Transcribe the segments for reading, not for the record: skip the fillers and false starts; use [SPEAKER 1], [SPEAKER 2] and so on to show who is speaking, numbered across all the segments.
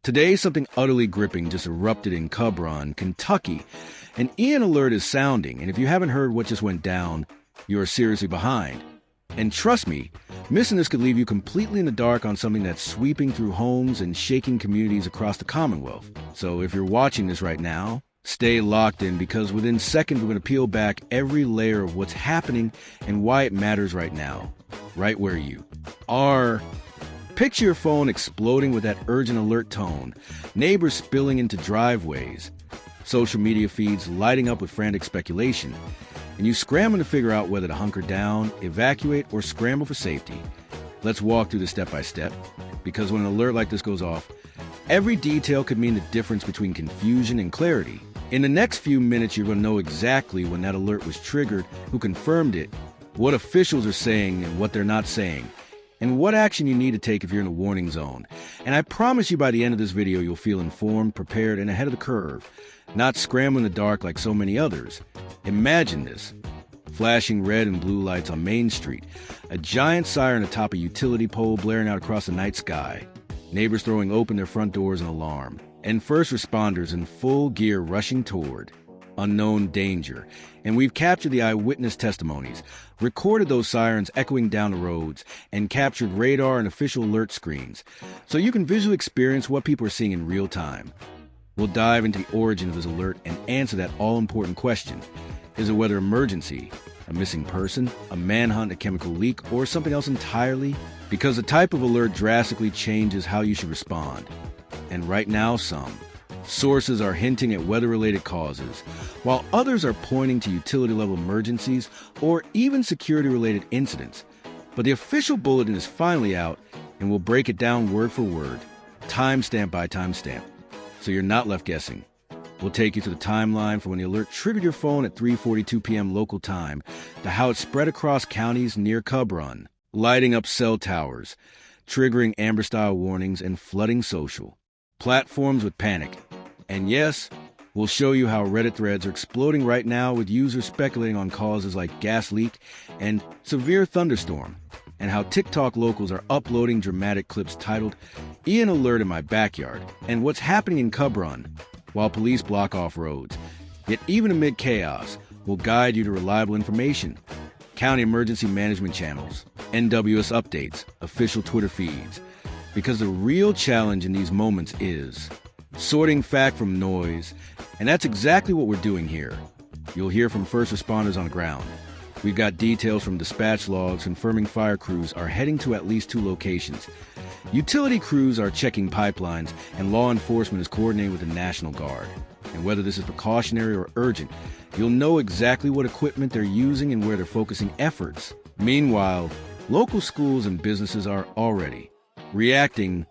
[SPEAKER 1] Today, something utterly gripping just erupted in Cub Run, Kentucky. An Ian alert is sounding, and if you haven't heard what just went down, you are seriously behind. And trust me, missing this could leave you completely in the dark on something that's sweeping through homes and shaking communities across the Commonwealth. So if you're watching this right now, stay locked in, because within seconds we're going to peel back every layer of what's happening and why it matters right now, right where you are. Picture your phone exploding with that urgent alert tone, neighbors spilling into driveways, social media feeds lighting up with frantic speculation, and you scrambling to figure out whether to hunker down, evacuate, or scramble for safety. Let's walk through this step by step, because when an alert like this goes off, every detail could mean the difference between confusion and clarity. In the next few minutes, you're going to know exactly when that alert was triggered, who confirmed it, what officials are saying and what they're not saying, and what action you need to take if you're in a warning zone. And I promise you by the end of this video, you'll feel informed, prepared, and ahead of the curve, not scrambling in the dark like so many others. Imagine this. Flashing red and blue lights on Main Street, a giant siren atop a utility pole blaring out across the night sky, neighbors throwing open their front doors in alarm, and first responders in full gear rushing toward unknown danger. And we've captured the eyewitness testimonies, recorded those sirens echoing down the roads, and captured radar and official alert screens, so you can visually experience what people are seeing in real time. We'll dive into the origin of this alert and answer that all-important question. Is it weather emergency, a missing person, a manhunt, a chemical leak, or something else entirely? Because the type of alert drastically changes how you should respond. And right now, some sources are hinting at weather-related causes, while others are pointing to utility-level emergencies or even security-related incidents. But the official bulletin is finally out, and we'll break it down word for word, timestamp by timestamp, so you're not left guessing. We'll take you to the timeline from when the alert triggered your phone at 3:42 p.m. local time to how it spread across counties near Cub Run, lighting up cell towers, triggering amber-style warnings, and flooding social platforms with panic. And yes, we'll show you how Reddit threads are exploding right now with users speculating on causes like gas leak and severe thunderstorm, and how TikTok locals are uploading dramatic clips titled Ian Alert in My Backyard, and what's happening in Cub Run while police block off roads. Yet even amid chaos, we'll guide you to reliable information, county emergency management channels, NWS updates, official Twitter feeds, because the real challenge in these moments is sorting fact from noise, and that's exactly what we're doing here. You'll hear from first responders on the ground. We've got details from dispatch logs confirming fire crews are heading to at least 2 locations. Utility crews are checking pipelines, and law enforcement is coordinating with the National Guard. And whether this is precautionary or urgent, you'll know exactly what equipment they're using and where they're focusing efforts. Meanwhile, local schools and businesses are already reacting.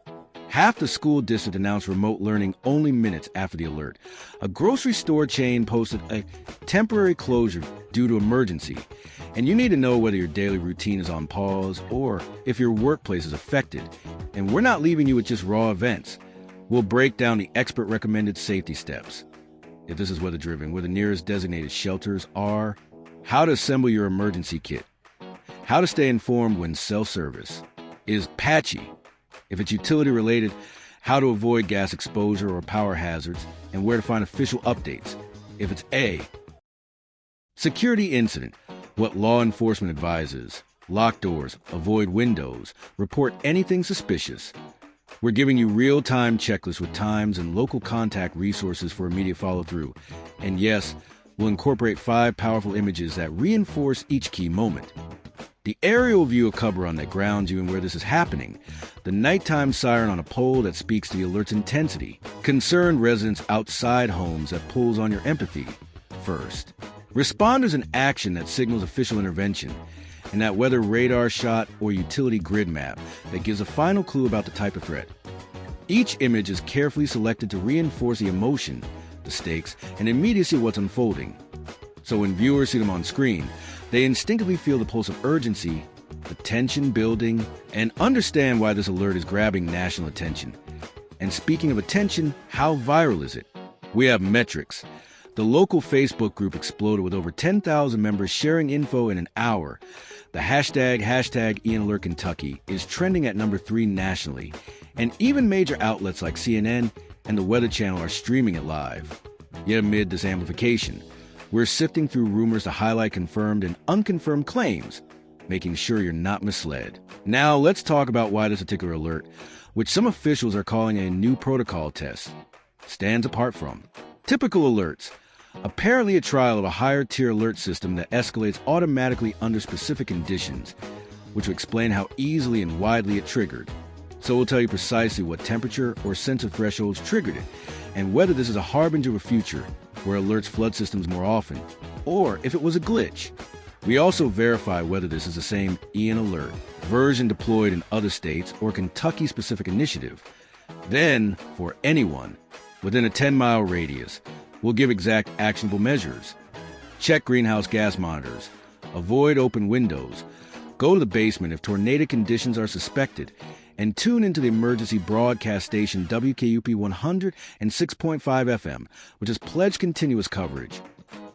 [SPEAKER 1] Half the school district announced remote learning only minutes after the alert. A grocery store chain posted a temporary closure due to emergency. And you need to know whether your daily routine is on pause or if your workplace is affected. And we're not leaving you with just raw events. We'll break down the expert-recommended safety steps, if this is weather-driven, where the nearest designated shelters are, how to assemble your emergency kit, how to stay informed when cell service is patchy, if it's utility-related, how to avoid gas exposure or power hazards, and where to find official updates. If it's A, security incident, what law enforcement advises, lock doors, avoid windows, report anything suspicious. We're giving you real-time checklists with times and local contact resources for immediate follow-through. And yes, we'll incorporate 5 powerful images that reinforce each key moment. The aerial view of Cub Run that grounds you in where this is happening, the nighttime siren on a pole that speaks to the alert's intensity, concerned residents outside homes that pulls on your empathy first, responders in action that signals official intervention, and that weather radar shot or utility grid map that gives a final clue about the type of threat. Each image is carefully selected to reinforce the emotion, the stakes, and immediacy of what's unfolding. So when viewers see them on screen, they instinctively feel the pulse of urgency, the tension building, and understand why this alert is grabbing national attention. And speaking of attention, how viral is it? We have metrics. The local Facebook group exploded with over 10,000 members sharing info in an hour. The hashtag Ian Alert Kentucky is trending at number 3 nationally, and even major outlets like CNN and the Weather Channel are streaming it live. Yet amid this amplification, we're sifting through rumors to highlight confirmed and unconfirmed claims, making sure you're not misled. Now let's talk about why this particular alert, which some officials are calling a new protocol test, stands apart from typical alerts. Apparently a trial of a higher tier alert system that escalates automatically under specific conditions, which will explain how easily and widely it triggered. So we'll tell you precisely what temperature or sensor thresholds triggered it, and whether this is a harbinger of a future where alerts flood systems more often, or if it was a glitch. We also verify whether this is the same Ian Alert version deployed in other states or Kentucky-specific initiative. Then, for anyone within a 10-mile radius, we'll give exact actionable measures. Check greenhouse gas monitors, avoid open windows, go to the basement if tornadic conditions are suspected, and tune into the emergency broadcast station WKUP 106.5 FM, which has pledged continuous coverage.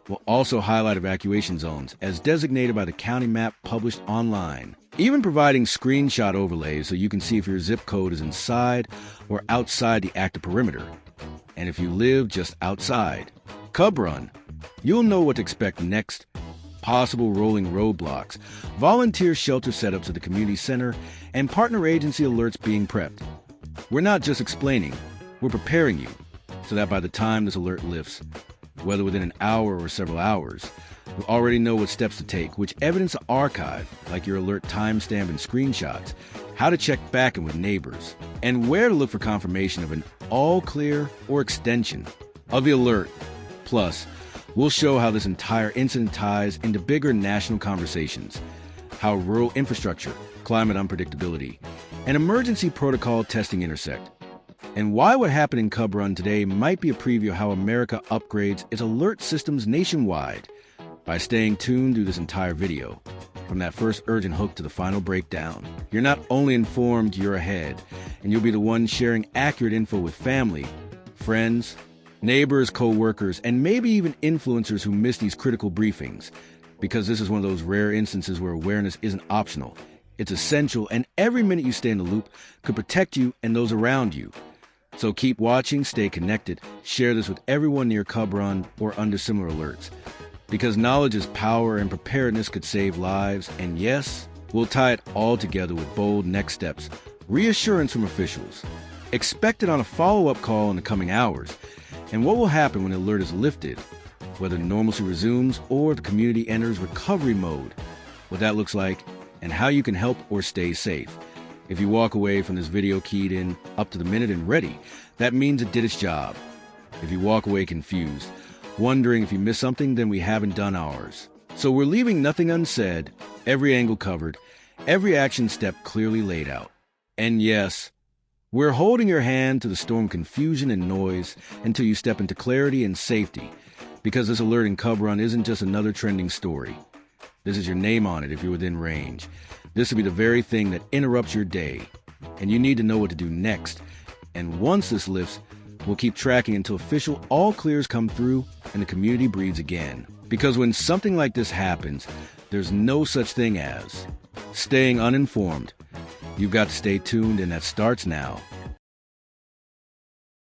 [SPEAKER 1] We'll also highlight evacuation zones as designated by the county map published online, even providing screenshot overlays so you can see if your zip code is inside or outside the active perimeter. And if you live just outside Cub Run, you'll know what to expect next. Possible rolling roadblocks, volunteer shelter setups at the community center, and partner agency alerts being prepped. We're not just explaining, we're preparing you so that by the time this alert lifts, whether within an hour or several hours, you'll already know what steps to take, which evidence to archive, like your alert timestamp and screenshots, how to check back in with neighbors, and where to look for confirmation of an all clear or extension of the alert. Plus, we'll show how this entire incident ties into bigger national conversations, how rural infrastructure, climate unpredictability, and emergency protocol testing intersect, and why what happened in Cub Run today might be a preview of how America upgrades its alert systems nationwide by staying tuned through this entire video. From that first urgent hook to the final breakdown, you're not only informed, you're ahead, and you'll be the one sharing accurate info with family, friends, neighbors, co-workers, and maybe even influencers who miss these critical briefings, because this is one of those rare instances where awareness isn't optional. It's essential, and every minute you stay in the loop could protect you and those around you. So keep watching, stay connected, share this with everyone near Cub Run or under similar alerts, because knowledge is power and preparedness could save lives, and yes, we'll tie it all together with bold next steps, reassurance from officials. Expect it on a follow-up call in the coming hours, and what will happen when the alert is lifted, whether normalcy resumes or the community enters recovery mode, what that looks like, and how you can help or stay safe. If you walk away from this video keyed in up to the minute and ready, that means it did its job. If you walk away confused, wondering if you missed something, then we haven't done ours. So we're leaving nothing unsaid, every angle covered, every action step clearly laid out. And yes, we're holding your hand to the storm confusion and noise until you step into clarity and safety, because this alert in Cub Run isn't just another trending story. This is your name on it if you're within range. This will be the very thing that interrupts your day, and you need to know what to do next. And once this lifts, we'll keep tracking until official all clears come through and the community breathes again. Because when something like this happens, there's no such thing as staying uninformed. You've got to stay tuned, and that starts now.